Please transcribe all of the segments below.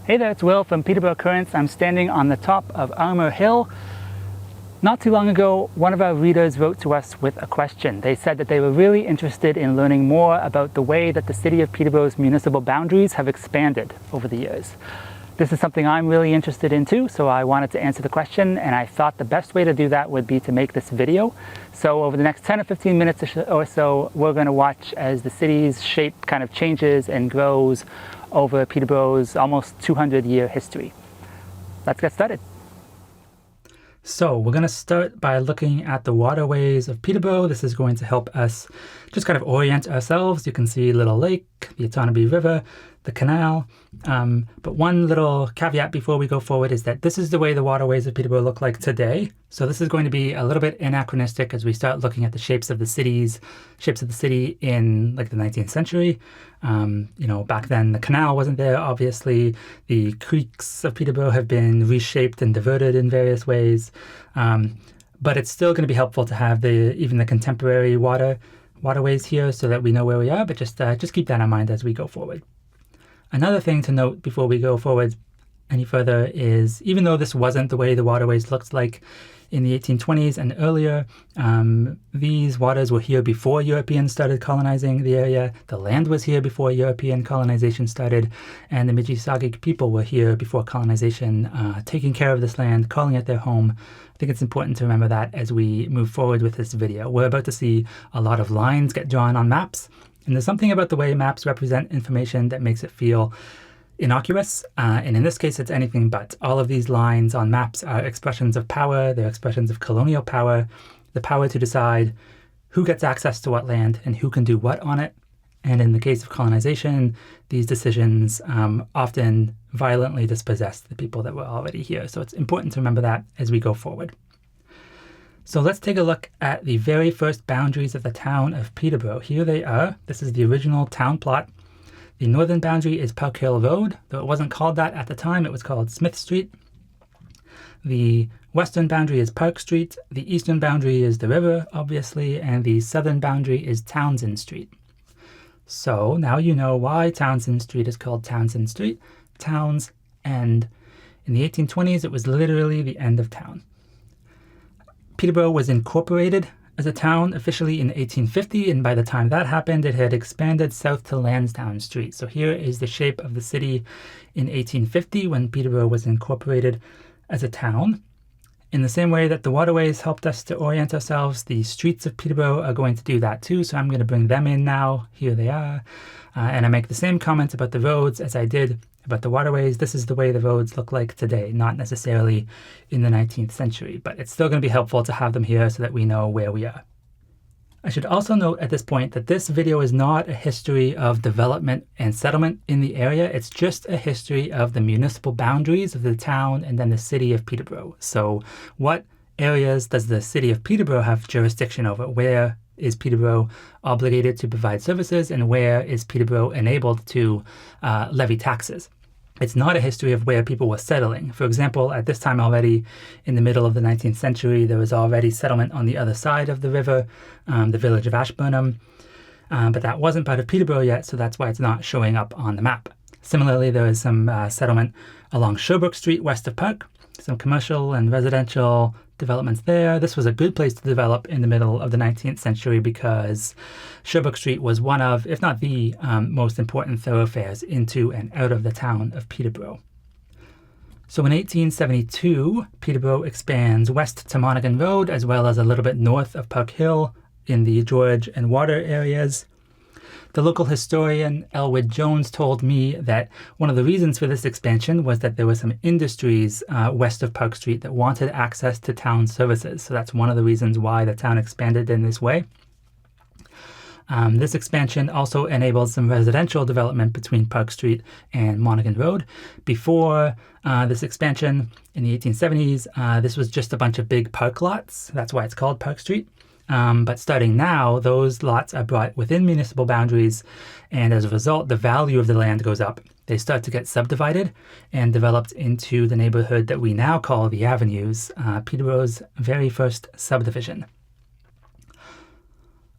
Hey there, it's Will from Peterborough Currents. I'm standing on the top of Armour Hill. Not too long ago, one of our readers wrote to us with a question. They said that they were really interested in learning more about the way that the City of Peterborough's municipal boundaries have expanded over the years. This is something I'm really interested in too, so I wanted to answer the question, and I thought the best way to do that would be to make this video. So over the next 10 or 15 minutes or so, we're going to watch as the city's shape kind of changes and grows over Peterborough's almost 200-year history. Let's get started. So we're going to start by looking at the waterways of Peterborough. This is going to help us just kind of orient ourselves. You can see Little Lake, the Otonabee River, the canal. But one little caveat before we go forward is that this is the way the waterways of Peterborough look like today. So this is going to be a little bit anachronistic as we start looking at the shapes of the city in like the 19th century. Back then the canal wasn't there, obviously. The creeks of Peterborough have been reshaped and diverted in various ways. But it's still going to be helpful to have even the contemporary waterways here so that we know where we are, but just keep that in mind as we go forward. Another thing to note before we go forward any further is, even though this wasn't the way the waterways looked like in the 1820s and earlier, these waters were here before Europeans started colonizing the area. The land was here before European colonization started, and the Mijisagic people were here before colonization, taking care of this land, calling it their home. I think it's important to remember that as we move forward with this video. We're about to see a lot of lines get drawn on maps, and there's something about the way maps represent information that makes it feel innocuous, and in this case it's anything but. All of these lines on maps are expressions of power. They're expressions of colonial power, the power to decide who gets access to what land and who can do what on it. And in the case of colonization, these decisions often violently dispossessed the people that were already here. So it's important to remember that as we go forward. So let's take a look at the very first boundaries of the town of Peterborough. Here they are. This is the original town plot. The northern boundary is Park Hill Road, though it wasn't called that at the time. It was called Smith Street. The western boundary is Park Street. The eastern boundary is the river, obviously, and the southern boundary is Townsend Street. So now you know why Townsend Street is called Townsend Street. Town's End. In the 1820s, it was literally the end of town. Peterborough was incorporated as a town officially in 1850, and by the time that happened, it had expanded south to Lansdowne Street. So here is the shape of the city in 1850 when Peterborough was incorporated as a town. In the same way that the waterways helped us to orient ourselves, the streets of Peterborough are going to do that too, so I'm going to bring them in now. Here they are. And I make the same comments about the roads as I did about the waterways. This is the way the roads look like today, not necessarily in the 19th century, but it's still going to be helpful to have them here so that we know where we are. I should also note at this point that this video is not a history of development and settlement in the area. It's just a history of the municipal boundaries of the town and then the city of Peterborough. So what areas does the city of Peterborough have jurisdiction over? Where is Peterborough obligated to provide services, and where is Peterborough enabled to levy taxes? It's not a history of where people were settling. For example, at this time already, in the middle of the 19th century, there was already settlement on the other side of the river, the village of Ashburnham, but that wasn't part of Peterborough yet, so that's why it's not showing up on the map. Similarly, there is some settlement along Sherbrooke Street west of Park, some commercial and residential developments there. This was a good place to develop in the middle of the 19th century because Sherbrooke Street was one of, if not the most important thoroughfares into and out of the town of Peterborough. So in 1872, Peterborough expands west to Monaghan Road, as well as a little bit north of Park Hill in the George and Water areas. The local historian Elwood Jones told me that one of the reasons for this expansion was that there were some industries west of Park Street that wanted access to town services. So that's one of the reasons why the town expanded in this way. This expansion also enabled some residential development between Park Street and Monaghan Road. Before this expansion in the 1870s, this was just a bunch of big park lots. That's why it's called Park Street. But starting now, those lots are brought within municipal boundaries, and as a result, the value of the land goes up. They start to get subdivided and developed into the neighborhood that we now call the Avenues, Peterborough's very first subdivision.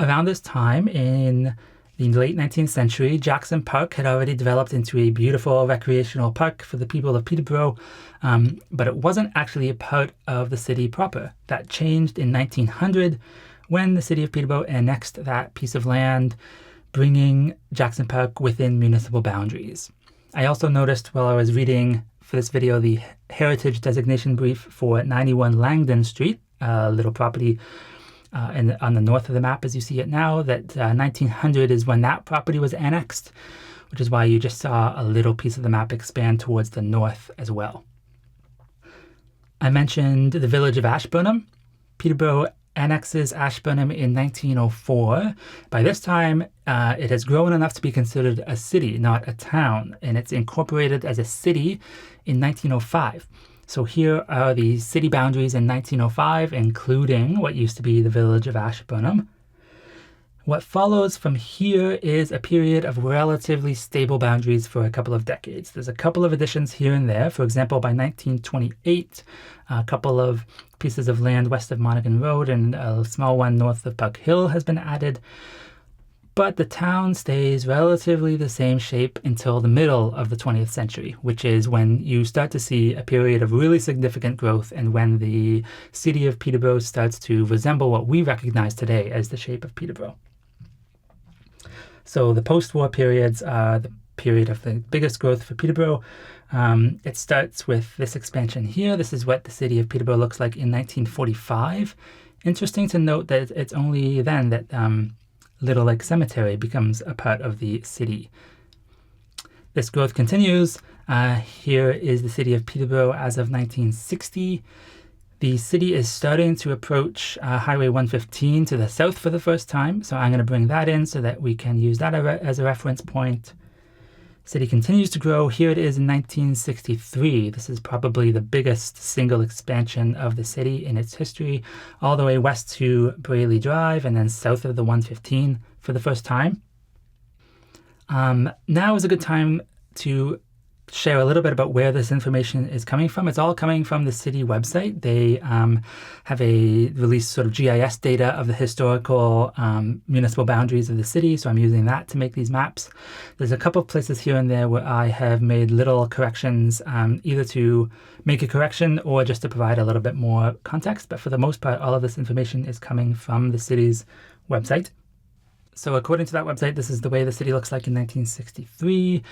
Around this time in the late 19th century, Jackson Park had already developed into a beautiful recreational park for the people of Peterborough, but it wasn't actually a part of the city proper. That changed in 1900 when the City of Peterborough annexed that piece of land, bringing Jackson Park within municipal boundaries. I also noticed while I was reading for this video the heritage designation brief for 91 Langdon Street, a little property on the north of the map as you see it now, that 1900 is when that property was annexed, which is why you just saw a little piece of the map expand towards the north as well. I mentioned the village of Ashburnham. Peterborough annexes Ashburnham in 1904. By this time, it has grown enough to be considered a city, not a town, and it's incorporated as a city in 1905. So here are the city boundaries in 1905, including what used to be the village of Ashburnham. What follows from here is a period of relatively stable boundaries for a couple of decades. There's a couple of additions here and there. For example, by 1928, a couple of pieces of land west of Monaghan Road and a small one north of Park Hill has been added. But the town stays relatively the same shape until the middle of the 20th century, which is when you start to see a period of really significant growth and when the city of Peterborough starts to resemble what we recognize today as the shape of Peterborough. So the post-war periods are the period of the biggest growth for Peterborough. It starts with this expansion here. This is what the city of Peterborough looks like in 1945. Interesting to note that it's only then that Little Lake Cemetery becomes a part of the city. This growth continues. Here is the city of Peterborough as of 1960. The city is starting to approach Highway 115 to the south for the first time, so I'm going to bring that in so that we can use that as a reference point. City continues to grow. Here it is in 1963. This is probably the biggest single expansion of the city in its history, all the way west to Brayley Drive and then south of the 115 for the first time. Now is a good time to share a little bit about where this information is coming from. It's all coming from the city website. They have released sort of GIS data of the historical municipal boundaries of the city, so I'm using that to make these maps. There's a couple of places here and there where I have made little corrections, either to make a correction or just to provide a little bit more context, but for the most part, all of this information is coming from the city's website. So according to that website, this is the way the city looks like in 1963.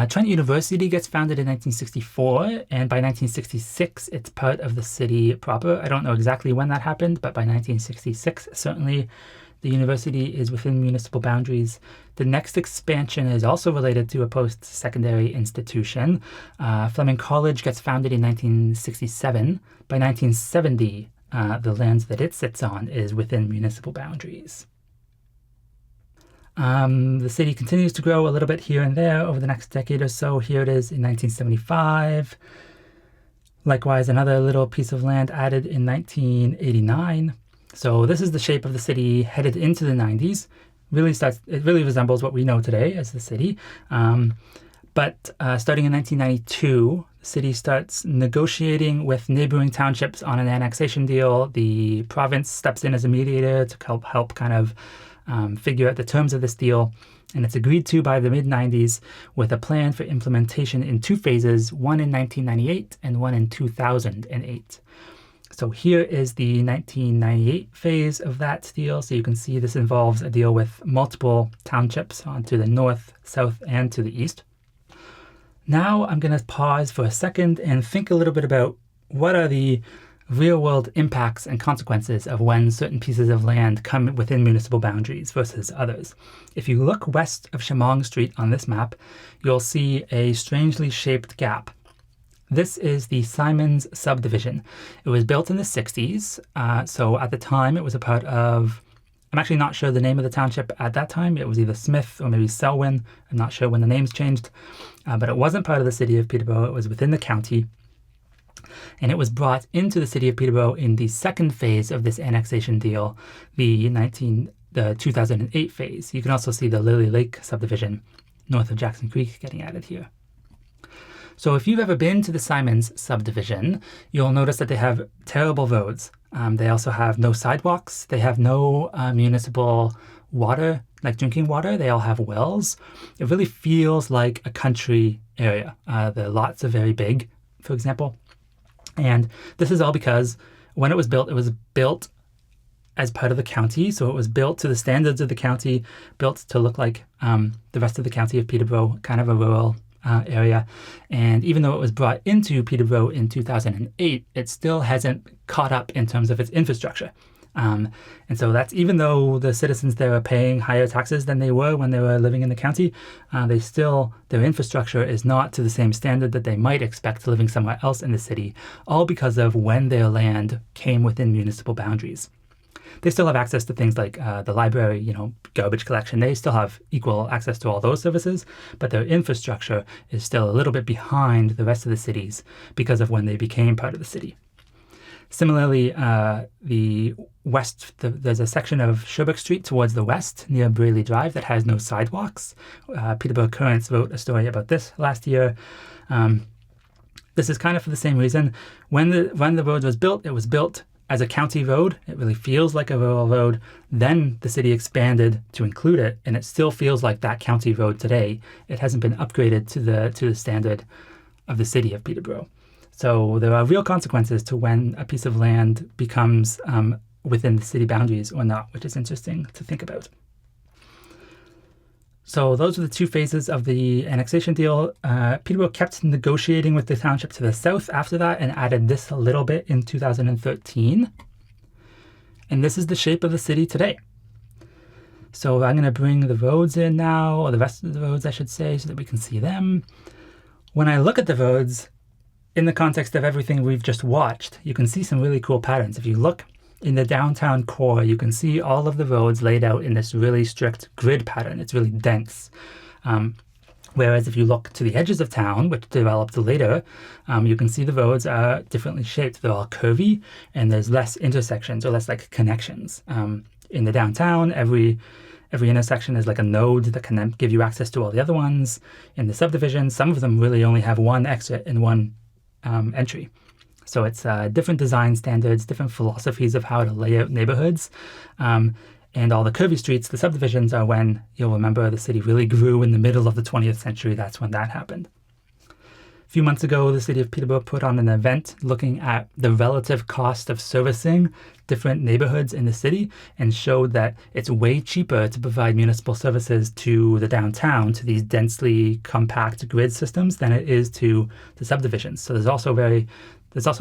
Trent University gets founded in 1964, and by 1966, it's part of the city proper. I don't know exactly when that happened, but by 1966, certainly the university is within municipal boundaries. The next expansion is also related to a post-secondary institution. Fleming College gets founded in 1967. By 1970, the land that it sits on is within municipal boundaries. The city continues to grow a little bit here and there over the next decade or so. Here it is in 1975. Likewise, another little piece of land added in 1989. So this is the shape of the city headed into the 90s. It really resembles what we know today as the city. But starting in 1992, the city starts negotiating with neighboring townships on an annexation deal. The province steps in as a mediator to help kind of figure out the terms of this deal, and it's agreed to by the mid-90s with a plan for implementation in two phases, one in 1998 and one in 2008. So here is the 1998 phase of that deal. So you can see this involves a deal with multiple townships onto the north, south, and to the east. Now I'm going to pause for a second and think a little bit about what are the real-world impacts and consequences of when certain pieces of land come within municipal boundaries versus others. If you look west of Shamong Street on this map, you'll see a strangely shaped gap. This is the Simons subdivision. It was built in the 60s, so at the time it was a part of, I'm actually not sure the name of the township at that time. It was either Smith or maybe Selwyn. I'm not sure when the names changed, but it wasn't part of the city of Peterborough. It was within the county. And it was brought into the city of Peterborough in the second phase of this annexation deal, the 2008 phase. You can also see the Lily Lake subdivision north of Jackson Creek getting added here. So if you've ever been to the Simons subdivision, you'll notice that they have terrible roads. They also have no sidewalks. They have no municipal water like drinking water. They all have wells. It really feels like a country area. The lots are very big, for example. And this is all because when it was built as part of the county. So it was built to the standards of the county, built to look like the rest of the county of Peterborough, kind of a rural area. And even though it was brought into Peterborough in 2008, it still hasn't caught up in terms of its infrastructure. And so that's even though the citizens there are paying higher taxes than they were when they were living in the county, their infrastructure is not to the same standard that they might expect living somewhere else in the city, all because of when their land came within municipal boundaries. They still have access to things like the library, garbage collection. They still have equal access to all those services, but their infrastructure is still a little bit behind the rest of the cities because of when they became part of the city. Similarly, there's a section of Sherbrooke Street towards the west near Brayley Drive that has no sidewalks. Peterborough Currents wrote a story about this last year. This is kind of for the same reason. When the road was built, it was built as a county road. It really feels like a rural road. Then the city expanded to include it, and it still feels like that county road today. It hasn't been upgraded to the standard of the city of Peterborough. So there are real consequences to when a piece of land becomes within the city boundaries or not, which is interesting to think about. So those are the two phases of the annexation deal. Peterborough kept negotiating with the township to the south after that and added this a little bit in 2013. And this is the shape of the city today. So I'm going to bring the roads in now, or the rest of the roads, I should say, so that we can see them. When I look at the roads, in the context of everything we've just watched, you can see some really cool patterns. If you look in the downtown core, you can see all of the roads laid out in this really strict grid pattern. It's really dense. Whereas if you look to the edges of town, which developed later, you can see the roads are differently shaped. They're all curvy, and there's less intersections or less like connections. In the downtown, every intersection is like a node that can then give you access to all the other ones. In the subdivision, some of them really only have one exit and one entry. So it's different design standards, different philosophies of how to lay out neighborhoods. And all the curvy streets, the subdivisions, are when, you'll remember, the city really grew in the middle of the 20th century. That's when that happened. A few months ago, the city of Peterborough put on an event looking at the relative cost of servicing different neighborhoods in the city and showed that it's way cheaper to provide municipal services to the downtown, to these densely compact grid systems, than it is to the subdivisions. So there's also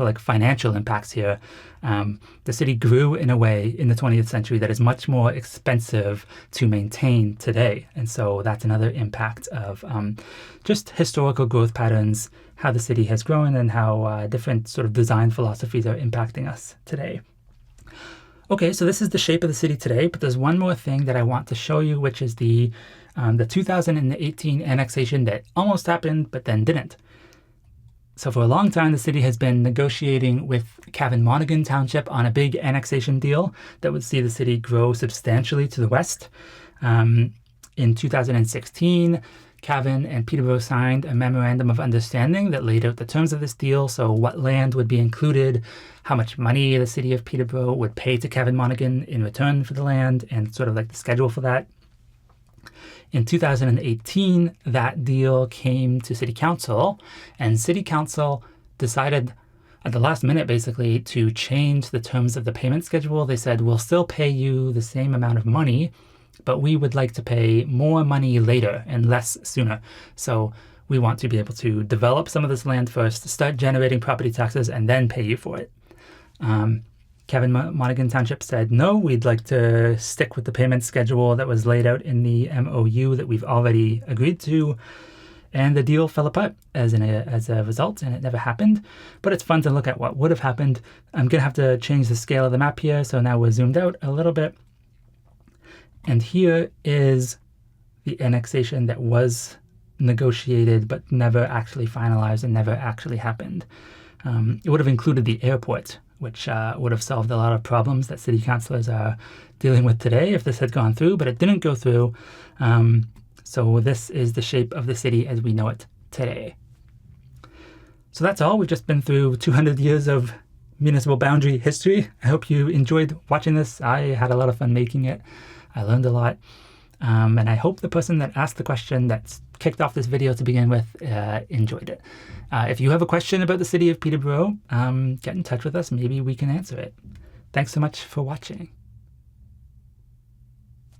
like financial impacts here. The city grew in a way in the 20th century that is much more expensive to maintain today. And so that's another impact of just historical growth patterns, how the city has grown and how different sort of design philosophies are impacting us today. Okay, so this is the shape of the city today, but there's one more thing that I want to show you, which is the 2018 annexation that almost happened, but then didn't. So for a long time, the city has been negotiating with Cavan Monaghan Township on a big annexation deal that would see the city grow substantially to the west. In 2016, Cavan and Peterborough signed a memorandum of understanding that laid out the terms of this deal, so what land would be included, how much money the city of Peterborough would pay to Cavan Monaghan in return for the land, and sort of like the schedule for that. In 2018, that deal came to City Council, and City Council decided at the last minute, basically, to change the terms of the payment schedule. They said, we'll still pay you the same amount of money, but we would like to pay more money later and less sooner. So we want to be able to develop some of this land first, start generating property taxes, and then pay you for it. Cavan Monaghan Township said, no, we'd like to stick with the payment schedule that was laid out in the MOU that we've already agreed to. And the deal fell apart as a result, and it never happened. But it's fun to look at what would have happened. I'm going to have to change the scale of the map here, so now we're zoomed out a little bit. And here is the annexation that was negotiated but never actually finalized and never actually happened. It would have included the airport, which would have solved a lot of problems that city councillors are dealing with today if this had gone through, but it didn't go through. So this is the shape of the city as we know it today. So that's all. We've just been through 200 years of municipal boundary history. I hope you enjoyed watching this. I had a lot of fun making it. I learned a lot. And I hope the person that asked the question that's kicked off this video to begin with enjoyed it. If you have a question about the City of Peterborough, get in touch with us. Maybe we can answer it. Thanks so much for watching.